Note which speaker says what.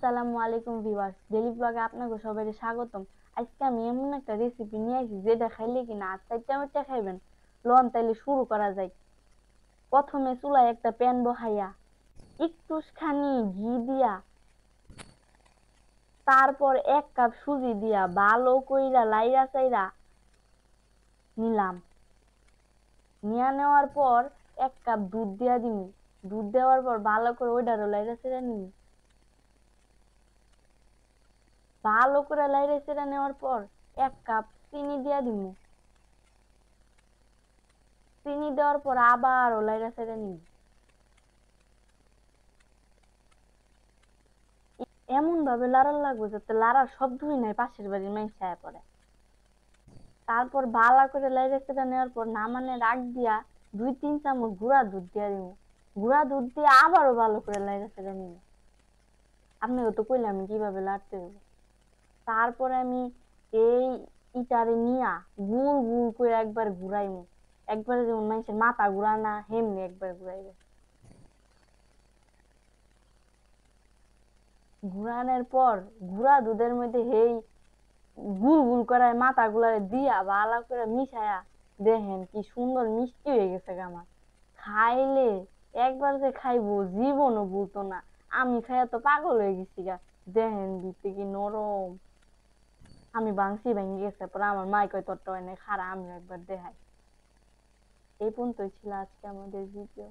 Speaker 1: আসসালামু আলাইকুম viewers, daily ব্লগে আপনাকে সবাইকে স্বাগতম। আজকে আমি এমন একটা রেসিপি নিয়ে আসি যেটা খাইলে কিনা আর চারটা মিটটা খাইবেন। লন তাইলে শুরু করা যায়। প্রথমে চুলায় একটা প্যান বহাইয়া একটুখানি ঘি দিয়া, তারপর 1 কাপ সুজি দিয়া ভালো কইরা লাইরা চাইরা নিলাম। নিয়ে নেওয়ার পর 1 কাপ দুধ দিয়া দিমু। দুধ দেওয়ার পর ভালো করে ওইটারও লাইরা চাইরা নিমু। ভালো করে লাইরে চেড়ে নেওয়ার পর 1 কাপ চিনি দিয়া দিমু। চিনি দেওয়ার পর আবার লাইরা চেড়ে নিব। এমন ভাবে লাড়ার লাগবে যাতে লাড়ার শব্দই নাই পাশের বাড়ির মাইনষে আয়া পড়ে। তারপর ভালো করে লাইরে চেড়ে নেওয়ার পর নামানোর আগ দিয়া 2-3 চামচ গুঁড়া দুধ দিয়া দিব। গুঁড়া দুধ দিয়ে আবারও ভালো করে লাইরে চেড়ে নিব। আপনাকে তো কইলাম আমি কিভাবে লাড়তে হবে। তারপরে আমি এই ইটারে নিয়া গুল গুল করে একবার ঘুরাইমু। একবারে যেমন মানুষের মাথা ঘুরা না হেমনি একবার ঘুরাইবে। ঘুরানোর পর গুড়া দুধের মধ্যে হেই গুল গুল করায় মাথা গুলারে দিয়া ভালো করে মিশায়া দেখেন কি সুন্দর মিষ্টি হয়ে গেছে আমার। খাইলে একবার যে খাইবো জীবনও ভুলতো না। আমি খাইয়া তো পাগল হয়ে গেছি গা। দেখেন দিতে কি নরম। আমি ভাঙছি ভেঙে গেছে পরে আমার মাই কয় তোরটা হয় না, খারা আমি একবার দেখাই। এই পর্যন্তই ছিল আজকে আমাদের ভিডিও।